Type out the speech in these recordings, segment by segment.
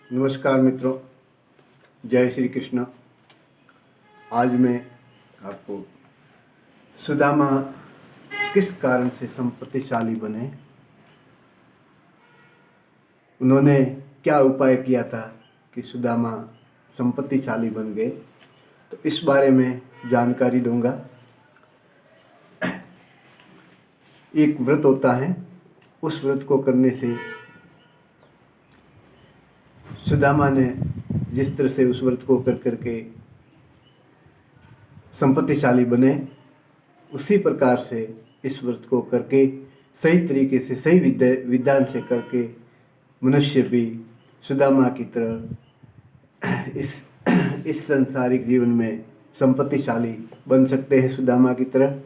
नमस्कार मित्रों, जय श्री कृष्ण। आज मैं आपको सुदामा किस कारण से संपत्तिशाली बने, उन्होंने क्या उपाय किया था कि सुदामा संपत्तिशाली बन गए, तो इस बारे में जानकारी दूंगा। एक व्रत होता है, उस व्रत को करने से सुदामा ने जिस तरह से उस व्रत को कर करके संपत्तिशाली बने, उसी प्रकार से इस व्रत को करके सही तरीके से सही विधान से करके मनुष्य भी सुदामा की तरह इस संसारिक जीवन में संपत्तिशाली बन सकते हैं। सुदामा की तरह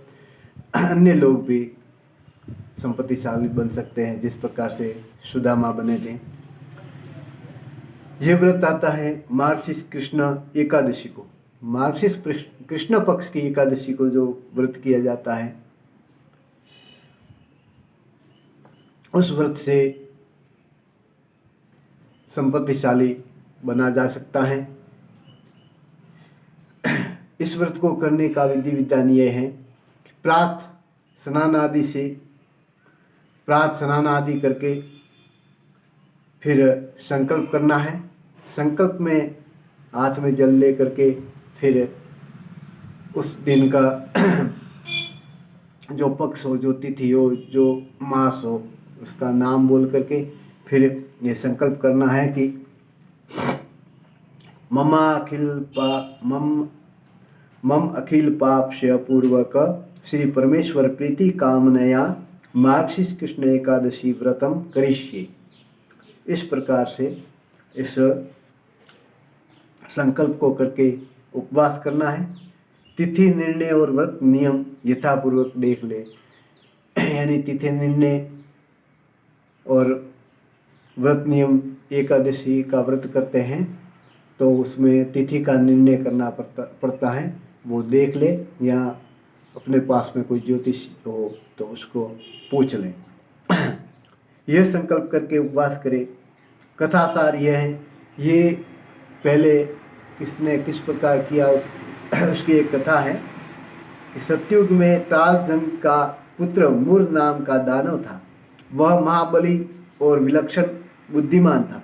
अन्य लोग भी संपत्तिशाली बन सकते हैं, जिस प्रकार से सुदामा बने थे। यह व्रत आता है मार्गशीर्ष कृष्ण एकादशी को। मार्गशीर्ष कृष्ण पक्ष की एकादशी को जो व्रत किया जाता है, उस व्रत से संपत्तिशाली बना जा सकता है। इस व्रत को करने का विधि विधान यह है कि प्रातः स्नान आदि करके फिर संकल्प करना है। संकल्प में हाथ में जल ले करके फिर उस दिन का जो पक्ष हो, जो तिथि हो, जो मास हो, उसका नाम बोल करके फिर ये संकल्प करना है कि मम अखिल पापस्य पूर्वक श्री परमेश्वर प्रीति कामनया मार्गशीर्ष कृष्ण एकादशी व्रतम करिष्ये। इस प्रकार से इस संकल्प को करके उपवास करना है। तिथि निर्णय और व्रत नियम यथापूर्वक देख ले, यानी तिथि निर्णय और व्रत नियम। एकादशी का व्रत करते हैं तो उसमें तिथि का निर्णय करना पड़ता है, वो देख ले, या अपने पास में कोई ज्योतिष हो तो उसको पूछ लें। यह संकल्प करके उपवास करें। कथासार यह है, ये पहले किसने किस प्रकार किया उसकी एक कथा है कि सतयुग में तालजंग का पुत्र मूर नाम का दानव था। वह महाबली और विलक्षण बुद्धिमान था।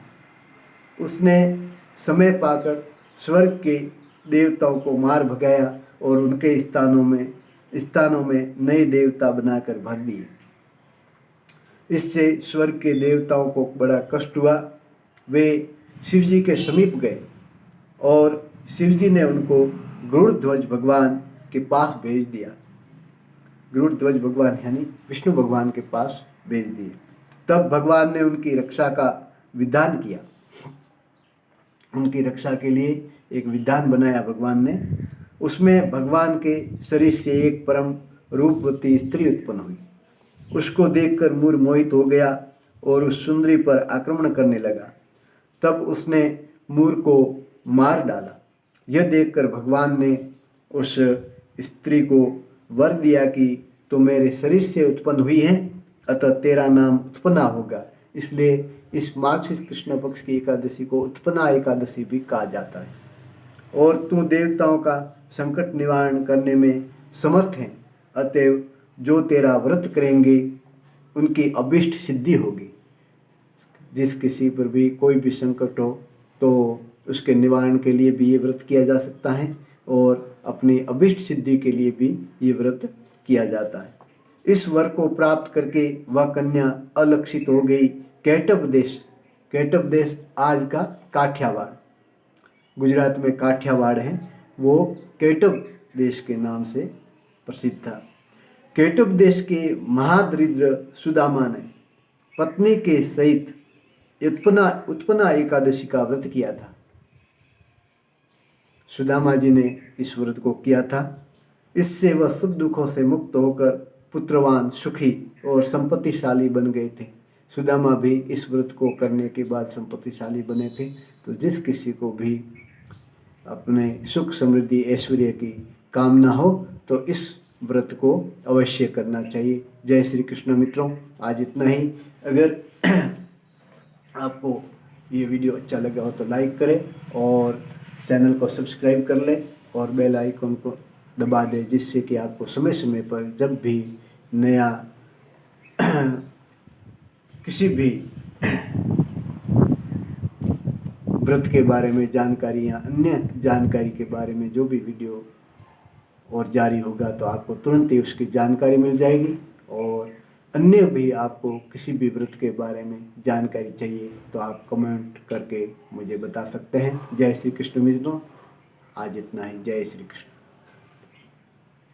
उसने समय पाकर स्वर्ग के देवताओं को मार भगाया और उनके स्थानों में नए देवता बनाकर भर दिए। इससे स्वर्ग के देवताओं को बड़ा कष्ट हुआ। वे शिव जी के समीप गए और शिव जी ने उनको गरुड़ध्वज भगवान के पास भेज दिया। गरुड़ध्वज भगवान यानी विष्णु भगवान के पास भेज दिए। तब भगवान ने उनकी रक्षा का विधान किया। उनकी रक्षा के लिए एक विधान बनाया भगवान ने। उसमें भगवान के शरीर से एक परम रूपवती स्त्री उत्पन्न हुई। उसको देखकर मूर मोहित हो गया और उस सुंदरी पर आक्रमण करने लगा। तब उसने मूर को मार डाला। यह देखकर भगवान ने उस स्त्री को वर दिया कि तो मेरे शरीर से उत्पन्न हुई है, अतः तेरा नाम उत्पन्ना होगा। इसलिए इस मार्गशीर्ष कृष्ण पक्ष की एकादशी को उत्पन्ना एकादशी भी कहा जाता है। और तू देवताओं का संकट निवारण करने में समर्थ है, अतएव जो तेरा व्रत करेंगे उनकी अभिष्ट सिद्धि होगी। जिस किसी पर भी कोई भी संकट हो तो उसके निवारण के लिए भी ये व्रत किया जा सकता है और अपनी अभिष्ट सिद्धि के लिए भी ये व्रत किया जाता है। इस वर को प्राप्त करके वह कन्या अलक्षित हो गई। कैटब देश आज का काठियावाड़, गुजरात में काठियावाड़ है, वो कैटब देश के नाम से प्रसिद्ध था। कैटब देश के महादरिद्र सुदामा ने पत्नी के सहित उत्पन्ना एकादशी का व्रत किया था। सुदामा जी ने इस व्रत को किया था। इससे वह सब दुखों से मुक्त होकर पुत्रवान, सुखी और संपत्तिशाली बन गए थे। सुदामा भी इस व्रत को करने के बाद संपत्तिशाली बने थे। तो जिस किसी को भी अपने सुख समृद्धि ऐश्वर्य की कामना हो तो इस व्रत को अवश्य करना चाहिए। जय श्री कृष्ण मित्रों, आज इतना ही। अगर आपको ये वीडियो अच्छा लगा हो तो लाइक करें और चैनल को सब्सक्राइब कर लें और बेल आइकन को दबा दें, जिससे कि आपको समय समय पर जब भी नया किसी भी व्रत के बारे में जानकारी या अन्य जानकारी के बारे में जो भी वीडियो और जारी होगा तो आपको तुरंत ही उसकी जानकारी मिल जाएगी। और अन्य भी आपको किसी भी व्रत के बारे में जानकारी चाहिए तो आप कमेंट करके मुझे बता सकते हैं। जय श्री कृष्ण मित्रों, आज इतना ही। जय श्री कृष्ण।